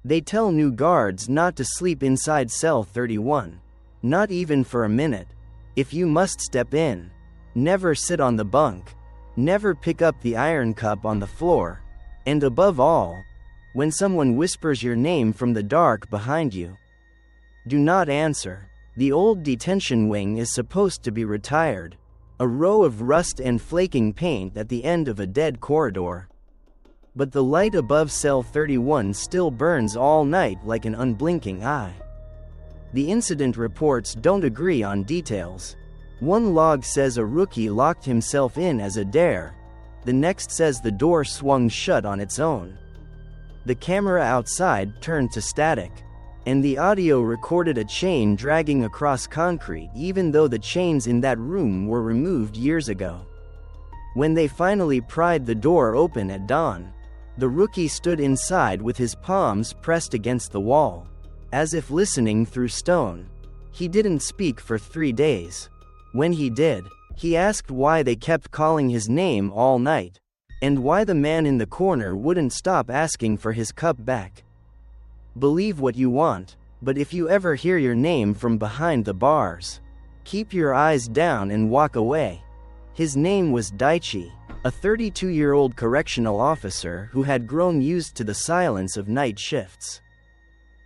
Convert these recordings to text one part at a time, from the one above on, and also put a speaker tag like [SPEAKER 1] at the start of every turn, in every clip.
[SPEAKER 1] They tell new guards not to sleep inside cell 31. Not even for a minute. If you must step in, never sit on the bunk. Never pick up the iron cup on the floor. And above all, when someone whispers your name from the dark behind you, do not answer. The old detention wing is supposed to be retired. A row of rust and flaking paint at the end of a dead corridor. But the light above cell 31 still burns all night like an unblinking eye. The incident reports don't agree on details. One log says a rookie locked himself in as a dare. The next says the door swung shut on its own. The camera outside turned to static, and the audio recorded a chain dragging across concrete even though the chains in that room were removed years ago. When they finally pried the door open at dawn, the rookie stood inside with his palms pressed against the wall, as if listening through stone. He didn't speak for 3 days. When he did, he asked why they kept calling his name all night, and why the man in the corner wouldn't stop asking for his cup back. Believe what you want, but if you ever hear your name from behind the bars, keep your eyes down and walk away. His name was Daichi, a 32-year-old correctional officer who had grown used to the silence of night shifts.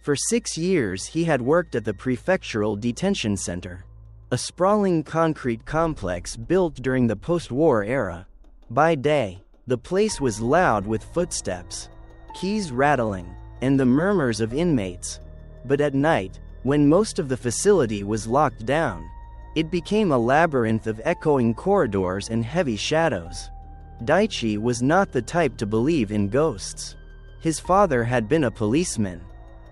[SPEAKER 1] For 6 years he had worked at the prefectural detention center, a sprawling concrete complex built during the post-war era. By day, the place was loud with footsteps, keys rattling, and the murmurs of inmates. But at night, when most of the facility was locked down, it became a labyrinth of echoing corridors and heavy shadows. Daichi was not the type to believe in ghosts. His father had been a policeman,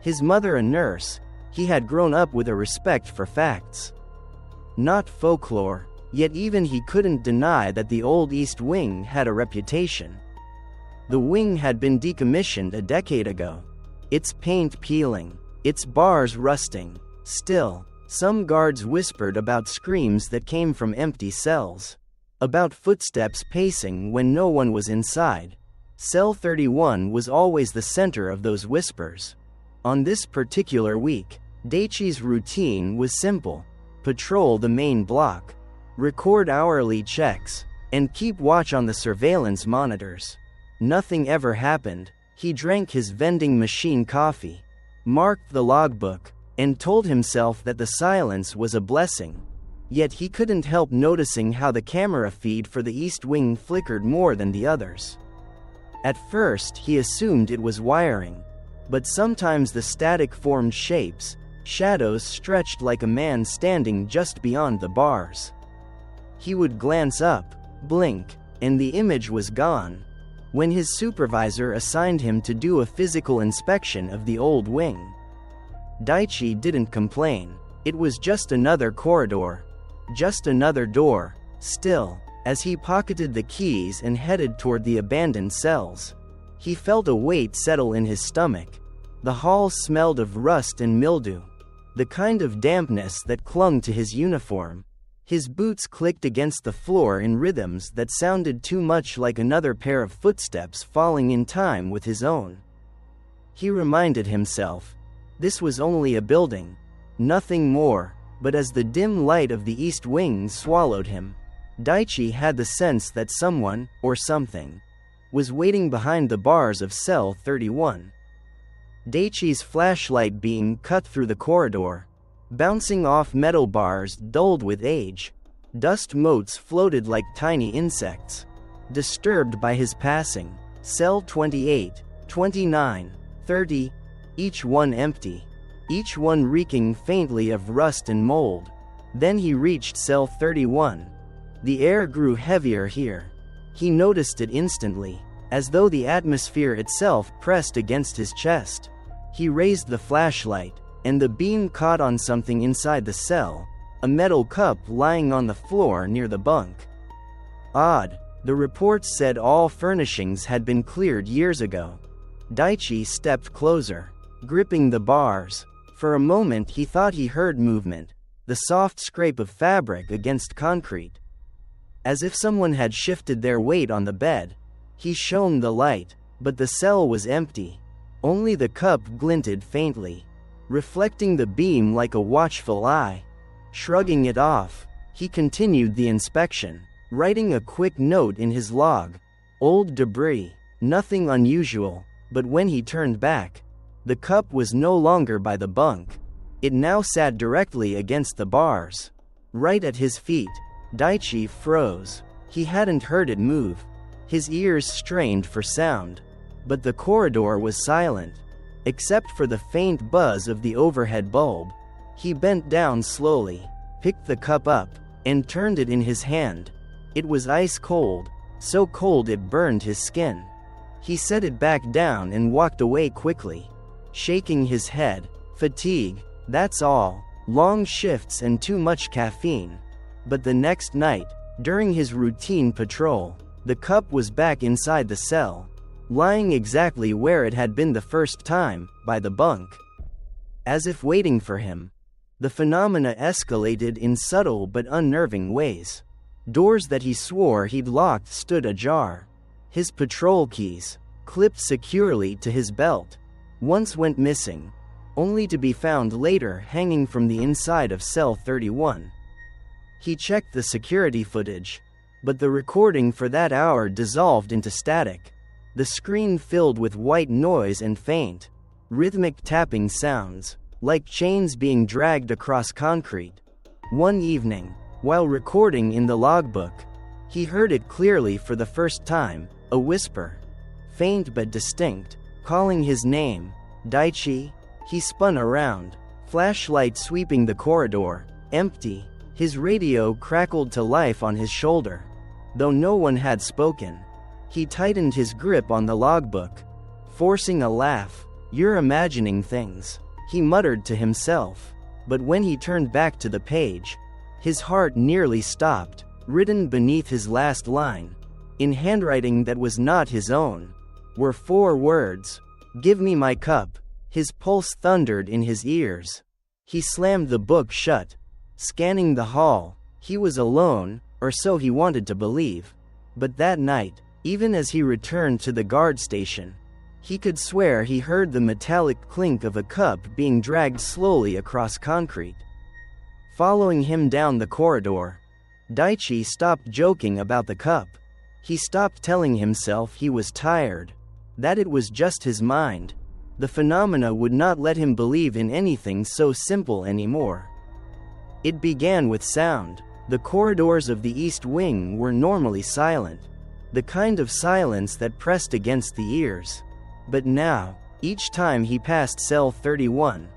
[SPEAKER 1] his mother a nurse. He had grown up with a respect for facts, not folklore, yet even he couldn't deny that the old East Wing had a reputation. The wing had been decommissioned a decade ago, its paint peeling, its bars rusting. Still, some guards whispered about screams that came from empty cells, about footsteps pacing when no one was inside. Cell 31 was always the center of those whispers. On this particular week, Daichi's routine was simple: patrol the main block, record hourly checks, and keep watch on the surveillance monitors. Nothing ever happened. He drank his vending machine coffee, marked the logbook, and told himself that the silence was a blessing. Yet he couldn't help noticing how the camera feed for the East Wing flickered more than the others. At first he assumed it was wiring, but sometimes the static formed shapes, shadows stretched like a man standing just beyond the bars. He would glance up, blink, and the image was gone. When his supervisor assigned him to do a physical inspection of the old wing, Daichi didn't complain. It was just another corridor, just another door. Still, as he pocketed the keys and headed toward the abandoned cells, he felt a weight settle in his stomach. The hall smelled of rust and mildew, the kind of dampness that clung to his uniform. His boots clicked against the floor in rhythms that sounded too much like another pair of footsteps falling in time with his own. He reminded himself, this was only a building, nothing more. But as the dim light of the East Wing swallowed him, Daichi had the sense that someone, or something, was waiting behind the bars of cell 31. Daichi's flashlight beam cut through the corridor, bouncing off metal bars dulled with age. Dust motes floated like tiny insects, disturbed by his passing. Cell 28, 29, 30, each one empty, each one reeking faintly of rust and mold. Then he reached cell 31. The air grew heavier here. He noticed it instantly, as though the atmosphere itself pressed against his chest. He raised the flashlight, and the beam caught on something inside the cell, a metal cup lying on the floor near the bunk. Odd, the reports said all furnishings had been cleared years ago. Daichi stepped closer, gripping the bars. For a moment he thought he heard movement, the soft scrape of fabric against concrete. As if someone had shifted their weight on the bed. He shone the light, but the cell was empty. Only the cup glinted faintly, reflecting the beam like a watchful eye. Shrugging it off, he continued the inspection, writing a quick note in his log. Old debris, nothing unusual, but when he turned back, the cup was no longer by the bunk. It now sat directly against the bars. Right at his feet, Daichi froze. He hadn't heard it move. His ears strained for sound. But the corridor was silent, except for the faint buzz of the overhead bulb. He bent down slowly, picked the cup up, and turned it in his hand. It was ice cold, so cold it burned his skin. He set it back down and walked away quickly, shaking his head. Fatigue, that's all. Long shifts and too much caffeine. But the next night, during his routine patrol, the cup was back inside the cell, lying exactly where it had been the first time, by the bunk. As if waiting for him, the phenomena escalated in subtle but unnerving ways. Doors that he swore he'd locked stood ajar. His patrol keys, clipped securely to his belt, once went missing, only to be found later hanging from the inside of cell 31. He checked the security footage, but the recording for that hour dissolved into static. The screen filled with white noise and faint, rhythmic tapping sounds, like chains being dragged across concrete. One evening, while recording in the logbook, he heard it clearly for the first time, a whisper, faint but distinct, calling his name. Daichi. He spun around, flashlight sweeping the corridor, empty. His radio crackled to life on his shoulder. Though no one had spoken, he tightened his grip on the logbook, forcing a laugh. You're imagining things, he muttered to himself. But when he turned back to the page, his heart nearly stopped. Written beneath his last line, in handwriting that was not his own, were 4 words. Give me my cup. His pulse thundered in his ears. He slammed the book shut, scanning the hall. He was alone, or so he wanted to believe. But that night, even as he returned to the guard station, he could swear he heard the metallic clink of a cup being dragged slowly across concrete. Following him down the corridor, Daichi stopped joking about the cup. He stopped telling himself he was tired, that it was just his mind. The phenomena would not let him believe in anything so simple anymore. It began with sound. The corridors of the East Wing were normally silent, the kind of silence that pressed against the ears. But now, each time he passed cell 31,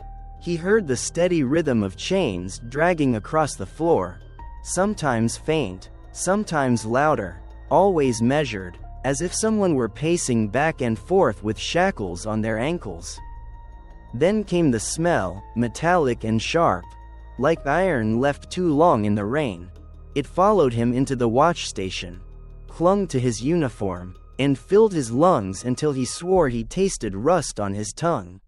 [SPEAKER 1] he heard the steady rhythm of chains dragging across the floor, sometimes faint, sometimes louder, always measured, as if someone were pacing back and forth with shackles on their ankles. Then came the smell, metallic and sharp, like iron left too long in the rain. It followed him into the watch station, clung to his uniform, and filled his lungs until he swore he tasted rust on his tongue.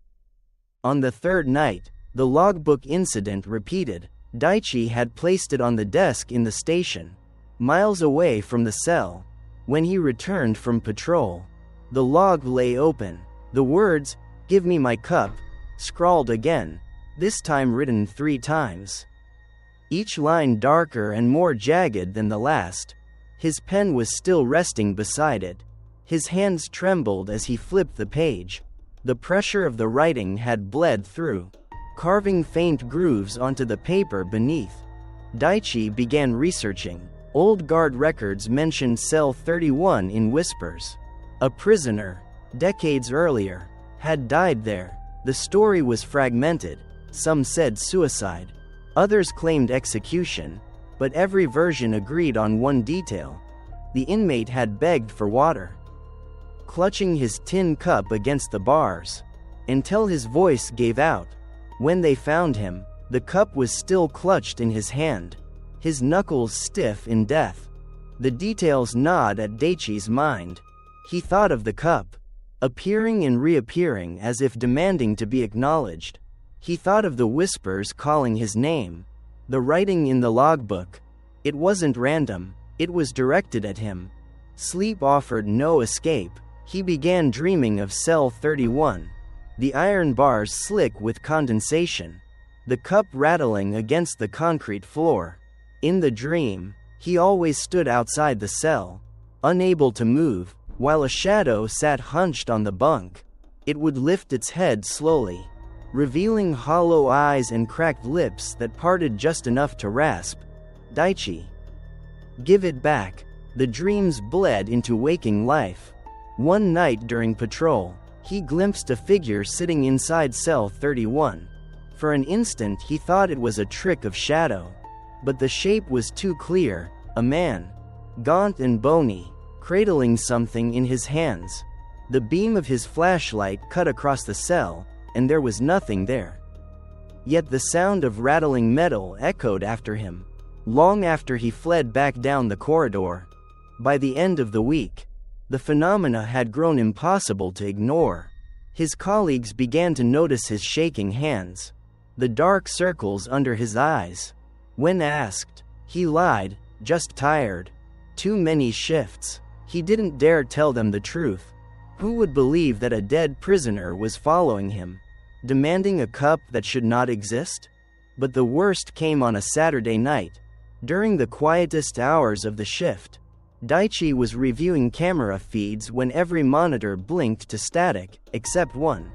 [SPEAKER 1] On the third night, the logbook incident repeated. Daichi had placed it on the desk in the station, miles away from the cell. When he returned from patrol, the log lay open. The words, "Give me my cup," scrawled again, this time written 3 times. Each line darker and more jagged than the last. His pen was still resting beside it. His hands trembled as he flipped the page. The pressure of the writing had bled through, carving faint grooves onto the paper beneath. Daichi began researching. Old guard records mentioned cell 31 in whispers. A prisoner, decades earlier, had died there. The story was fragmented. Some said suicide, others claimed execution, but every version agreed on one detail. The inmate had begged for water, clutching his tin cup against the bars, until his voice gave out. When they found him, the cup was still clutched in his hand, his knuckles stiff in death. The details gnawed at Daichi's mind. He thought of the cup, appearing and reappearing as if demanding to be acknowledged. He thought of the whispers calling his name, the writing in the logbook. It wasn't random, it was directed at him. Sleep offered no escape. He began dreaming of cell 31, the iron bars slick with condensation, the cup rattling against the concrete floor. In the dream, he always stood outside the cell, unable to move, while a shadow sat hunched on the bunk. It would lift its head slowly, revealing hollow eyes and cracked lips that parted just enough to rasp, "Daichi, give it back." The dreams bled into waking life. One night during patrol, he glimpsed a figure sitting inside cell 31. For an instant he thought it was a trick of shadow. But the shape was too clear, a man, gaunt and bony, cradling something in his hands. The beam of his flashlight cut across the cell, and there was nothing there. Yet the sound of rattling metal echoed after him, long after he fled back down the corridor. By the end of the week, the phenomena had grown impossible to ignore. His colleagues began to notice his shaking hands, the dark circles under his eyes. When asked, he lied, just tired. Too many shifts. He didn't dare tell them the truth. Who would believe that a dead prisoner was following him, demanding a cup that should not exist? But the worst came on a Saturday night. During the quietest hours of the shift, Daichi was reviewing camera feeds when every monitor blinked to static, except one.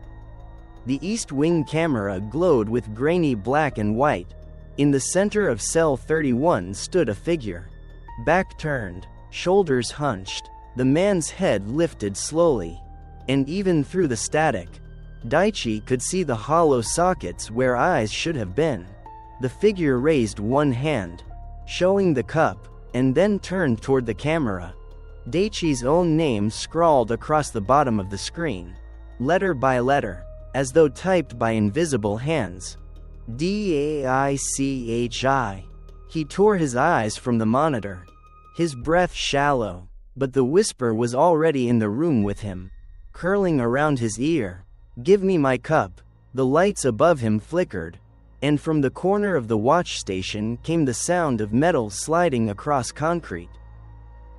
[SPEAKER 1] The East Wing camera glowed with grainy black and white. In the center of cell 31 stood a figure. Back turned, shoulders hunched, the man's head lifted slowly. And even through the static, Daichi could see the hollow sockets where eyes should have been. The figure raised one hand, showing the cup, and then turned toward the camera. Daichi's own name scrawled across the bottom of the screen, letter by letter, as though typed by invisible hands. Daichi. He tore his eyes from the monitor, his breath shallow, but the whisper was already in the room with him, curling around his ear. "Give me my cup." The lights above him flickered, and from the corner of the watch station came the sound of metal sliding across concrete.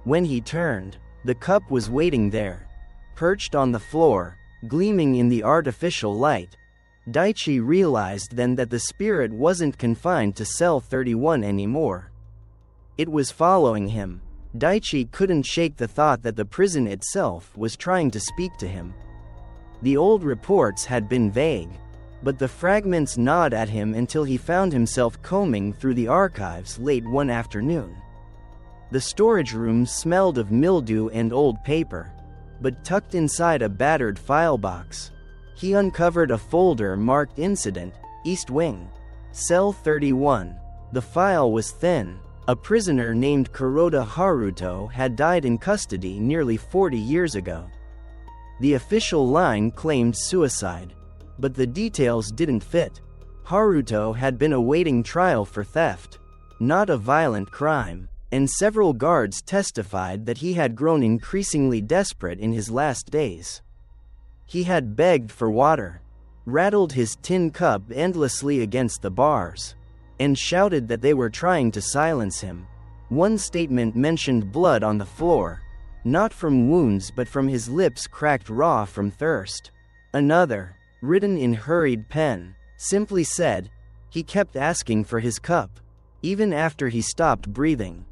[SPEAKER 1] When he turned, the cup was waiting there, perched on the floor, gleaming in the artificial light. Daichi realized then that the spirit wasn't confined to cell 31 anymore. It was following him. Daichi couldn't shake the thought that the prison itself was trying to speak to him. The old reports had been vague, but the fragments gnawed at him until he found himself combing through the archives late one afternoon. The storage room smelled of mildew and old paper, but tucked inside a battered file box, he uncovered a folder marked Incident, East Wing, Cell 31. The file was thin. A prisoner named Kuroda Haruto had died in custody nearly 40 years ago. The official line claimed suicide, but the details didn't fit. Haruto had been awaiting trial for theft, not a violent crime, and several guards testified that he had grown increasingly desperate in his last days. He had begged for water, rattled his tin cup endlessly against the bars, and shouted that they were trying to silence him. One statement mentioned blood on the floor, not from wounds but from his lips cracked raw from thirst. Another, written in hurried pen, simply said, he kept asking for his cup, even after he stopped breathing.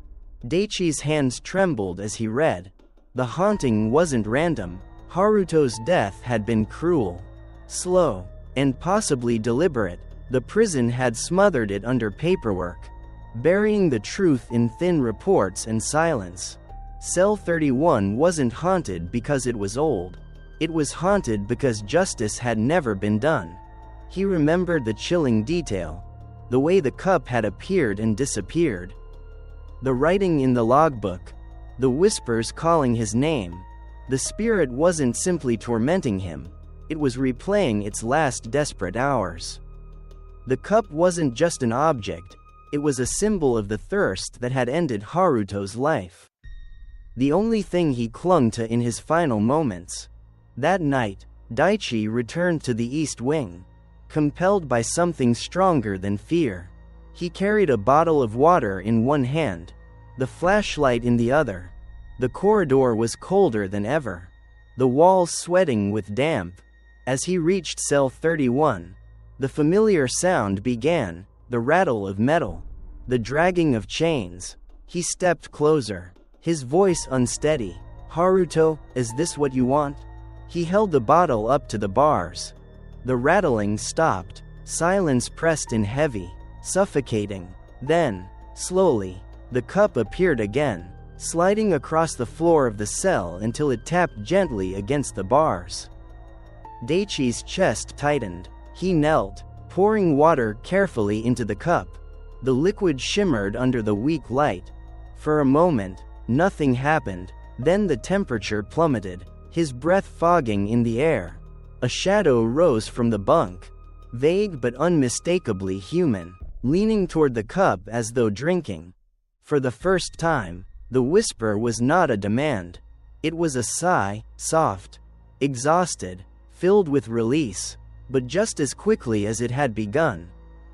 [SPEAKER 1] Daichi's hands trembled as he read. The haunting wasn't random. Haruto's death had been cruel, slow, and possibly deliberate. The prison had smothered it under paperwork, burying the truth in thin reports and silence. Cell 31 wasn't haunted because it was old. It was haunted because justice had never been done. He remembered the chilling detail, the way the cup had appeared and disappeared. The writing in the logbook, the whispers calling his name. The spirit wasn't simply tormenting him, it was replaying its last desperate hours. The cup wasn't just an object, it was a symbol of the thirst that had ended Haruto's life. The only thing he clung to in his final moments. That night, Daichi returned to the East Wing, compelled by something stronger than fear. He carried a bottle of water in one hand, the flashlight in the other. The corridor was colder than ever, the walls sweating with damp. As he reached cell 31, the familiar sound began, the rattle of metal, the dragging of chains. He stepped closer, his voice unsteady. "Haruto, is this what you want?" He held the bottle up to the bars. The rattling stopped, silence pressed in heavy, suffocating. Then, slowly, the cup appeared again, sliding across the floor of the cell until it tapped gently against the bars. Daichi's chest tightened. He knelt, pouring water carefully into the cup. The liquid shimmered under the weak light. For a moment, nothing happened. Then the temperature plummeted, his breath fogging in the air. A shadow rose from the bunk, vague but unmistakably human, leaning toward the cup as though drinking. For the first time, the whisper was not a demand. It was a sigh, soft, exhausted, filled with release. But just as quickly as it had begun,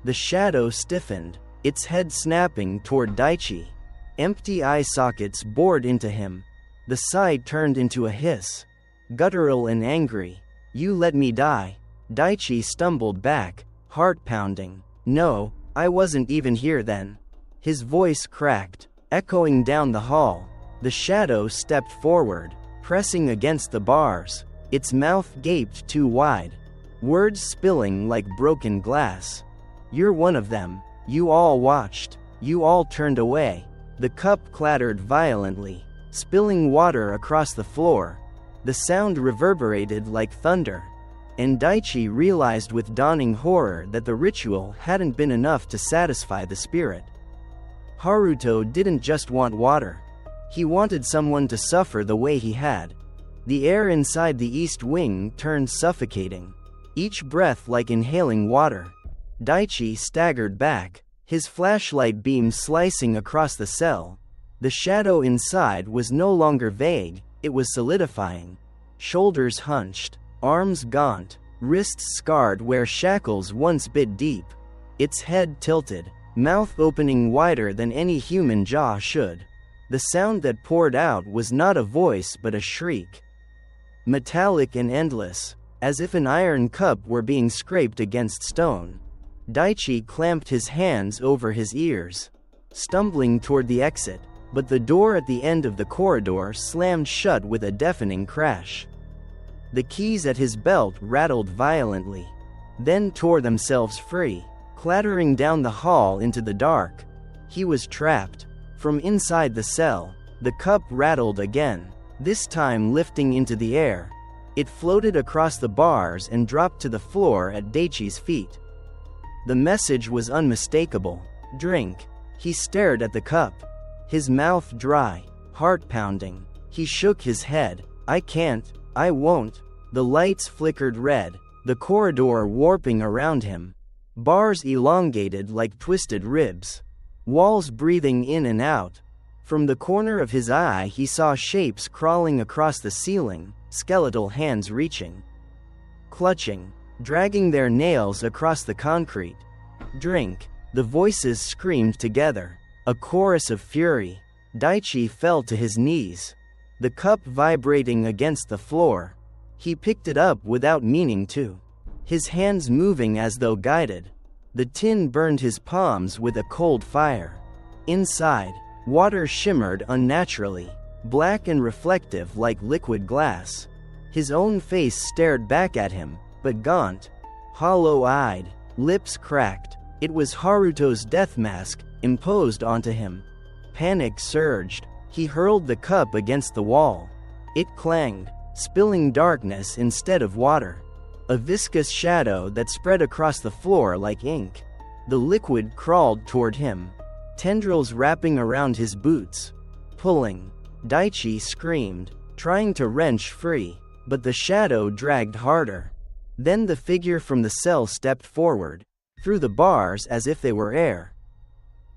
[SPEAKER 1] the shadow stiffened, its head snapping toward Daichi. Empty eye sockets bored into him. The sigh turned into a hiss, guttural and angry. "You let me die." Daichi stumbled back, heart pounding. "No, I wasn't even here then." His voice cracked, echoing down the hall. The shadow stepped forward, pressing against the bars, its mouth gaped too wide, words spilling like broken glass. "You're one of them. You all watched. You all turned away." The cup clattered violently, spilling water across the floor. The sound reverberated like thunder, and Daichi realized with dawning horror that the ritual hadn't been enough to satisfy the spirit. Haruto didn't just want water. He wanted someone to suffer the way he had. The air inside the east wing turned suffocating, each breath like inhaling water. Daichi staggered back, his flashlight beam slicing across the cell. The shadow inside was no longer vague, it was solidifying. Shoulders hunched, arms gaunt, wrists scarred where shackles once bit deep. Its head tilted, mouth opening wider than any human jaw should. The sound that poured out was not a voice but a shriek. Metallic and endless, as if an iron cup were being scraped against stone. Daichi clamped his hands over his ears, stumbling toward the exit, but the door at the end of the corridor slammed shut with a deafening crash. The keys at his belt rattled violently, then tore themselves free, clattering down the hall into the dark. He was trapped. From inside the cell, the cup rattled again, this time lifting into the air. It floated across the bars and dropped to the floor at Daichi's feet. The message was unmistakable. "Drink." He stared at the cup, his mouth dry, heart pounding. He shook his head. "I can't, I won't." The lights flickered red, the corridor warping around him. Bars elongated like twisted ribs, walls breathing in and out. From the corner of his eye he saw shapes crawling across the ceiling, skeletal hands reaching, clutching, dragging their nails across the concrete. "Drink." The voices screamed together, a chorus of fury. Daichi fell to his knees, the cup vibrating against the floor. He picked it up without meaning to, his hands moving as though guided. The tin burned his palms with a cold fire. Inside, water shimmered unnaturally, black and reflective like liquid glass. His own face stared back at him, but gaunt, hollow-eyed, lips cracked. It was Haruto's death mask, imposed onto him. Panic surged. He hurled the cup against the wall. It clanged, spilling darkness instead of water. A viscous shadow that spread across the floor like ink. The liquid crawled toward him, tendrils wrapping around his boots, pulling. Daichi screamed, trying to wrench free, but the shadow dragged harder. Then the figure from the cell stepped forward, through the bars as if they were air.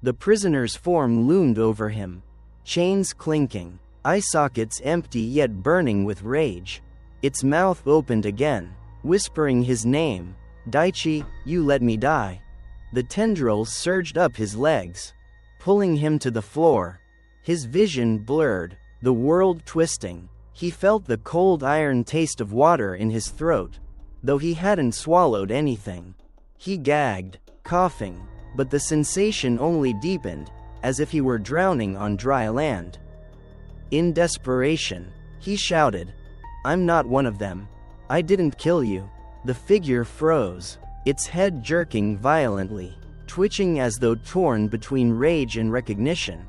[SPEAKER 1] The prisoner's form loomed over him, chains clinking, eye sockets empty yet burning with rage. Its mouth opened again, whispering his name. "Daichi, you let me die." The tendrils surged up his legs, pulling him to the floor. His vision blurred, the world twisting. He felt the cold iron taste of water in his throat. though he hadn't swallowed anything. He gagged, coughing, but the sensation only deepened, as if he were drowning on dry land. In desperation, he shouted, "I'm not one of them. I didn't kill you." The figure froze, its head jerking violently, twitching as though torn between rage and recognition.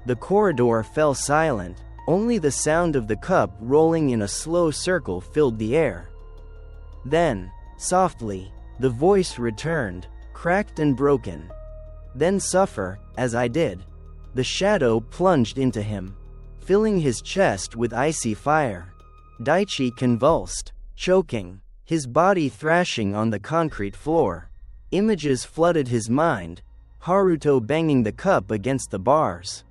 [SPEAKER 1] The corridor fell silent, only the sound of the cup rolling in a slow circle filled the air. Then, softly, the voice returned, cracked and broken. "Then suffer, as I did." The shadow plunged into him, filling his chest with icy fire. Daichi convulsed, choking, his body thrashing on the concrete floor. Images flooded his mind, Haruto banging the cup against the bars,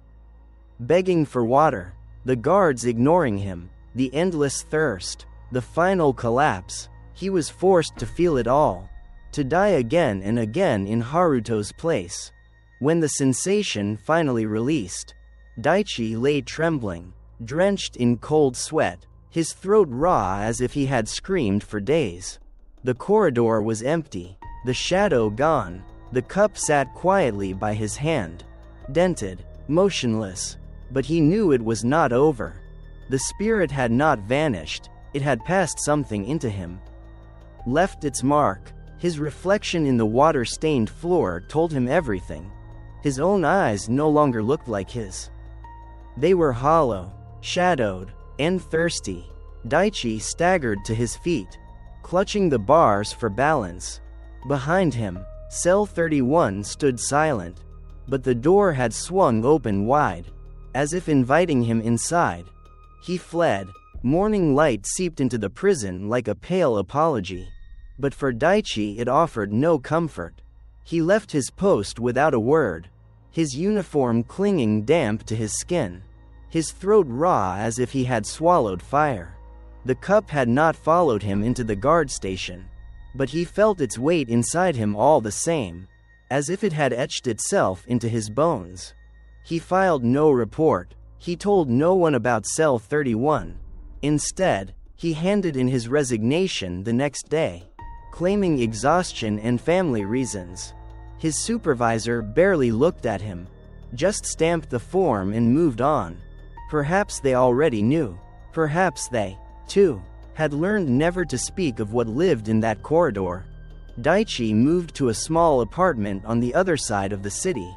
[SPEAKER 1] begging for water, the guards ignoring him, the endless thirst, the final collapse. He was forced to feel it all, to die again and again in Haruto's place. When the sensation finally released, Daichi lay trembling, drenched in cold sweat, his throat raw as if he had screamed for days. The corridor was empty, the shadow gone, the cup sat quietly by his hand, dented, motionless, but he knew it was not over. The spirit had not vanished, it had passed something into him, left its mark. His reflection in the water-stained floor told him everything. His own eyes no longer looked like his. They were hollow, shadowed, and thirsty. Daichi staggered to his feet, clutching the bars for balance. Behind him, Cell 31 stood silent, but the door had swung open wide, as if inviting him inside. He fled. Morning light seeped into the prison like a pale apology. But for Daichi it offered no comfort. He left his post without a word, his uniform clinging damp to his skin, his throat raw as if he had swallowed fire. The cup had not followed him into the guard station, but he felt its weight inside him all the same, as if it had etched itself into his bones. He filed no report, he told no one about Cell 31. Instead, he handed in his resignation the next day, claiming exhaustion and family reasons. His supervisor barely looked at him, just stamped the form and moved on. Perhaps they already knew. Perhaps they, too, had learned never to speak of what lived in that corridor. Daichi moved to a small apartment on the other side of the city,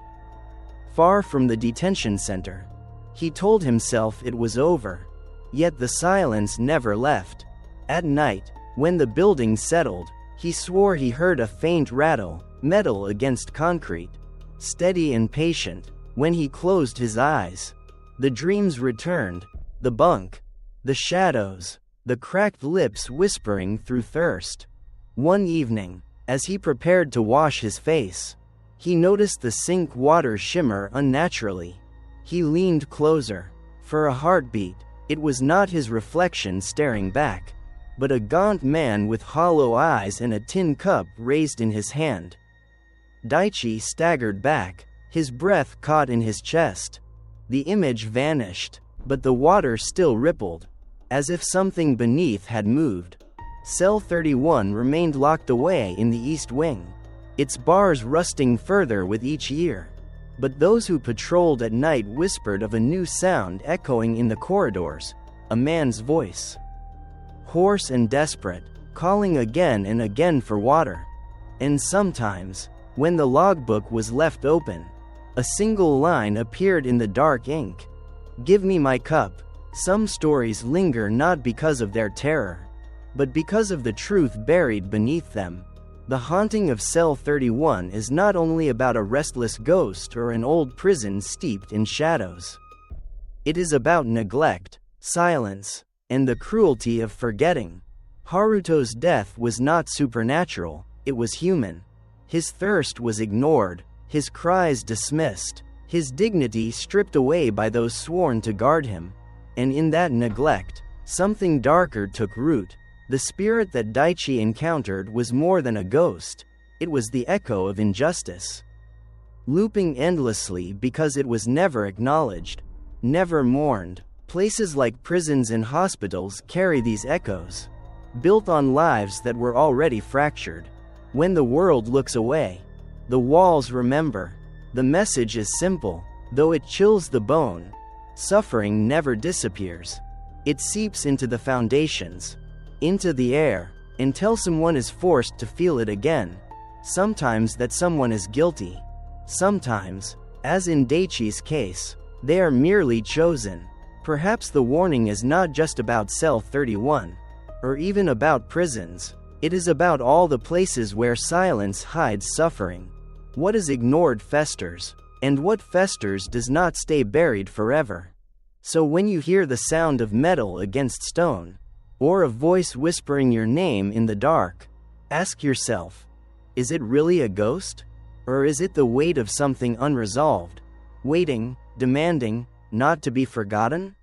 [SPEAKER 1] far from the detention center. He told himself it was over. Yet the silence never left. At night, when the building settled, he swore he heard a faint rattle, metal against concrete. Steady and patient, when he closed his eyes, the dreams returned, the bunk, the shadows, the cracked lips whispering through thirst. One evening, as he prepared to wash his face, he noticed the sink water shimmer unnaturally. He leaned closer. For a heartbeat, it was not his reflection staring back, but a gaunt man with hollow eyes and a tin cup raised in his hand. Daichi staggered back, his breath caught in his chest. The image vanished, but the water still rippled, as if something beneath had moved. Cell 31 remained locked away in the east wing, its bars rusting further with each year. But those who patrolled at night whispered of a new sound echoing in the corridors, a man's voice, hoarse and desperate, calling again and again for water. And sometimes, when the logbook was left open, a single line appeared in the dark ink. "Give me my cup." Some stories linger not because of their terror, but because of the truth buried beneath them. The haunting of Cell 31 is not only about a restless ghost or an old prison steeped in shadows. It is about neglect, silence, and the cruelty of forgetting. Haruto's death was not supernatural, it was human. His thirst was ignored, his cries dismissed, his dignity stripped away by those sworn to guard him. And in that neglect, something darker took root. The spirit that Daichi encountered was more than a ghost, it was the echo of injustice, looping endlessly because it was never acknowledged, never mourned. Places like prisons and hospitals carry these echoes. built on lives that were already fractured. When the world looks away, the walls remember. The message is simple, though it chills the bone. Suffering never disappears. It seeps into the foundations, into the air, until someone is forced to feel it again. Sometimes that someone is guilty. Sometimes, as in Daichi's case, they are merely chosen. Perhaps the warning is not just about Cell 31, or even about prisons. It is about all the places where silence hides suffering. What is ignored festers, and what festers does not stay buried forever. So when you hear the sound of metal against stone, or a voice whispering your name in the dark, ask yourself, is it really a ghost? Or is it the weight of something unresolved, waiting, demanding, not to be forgotten?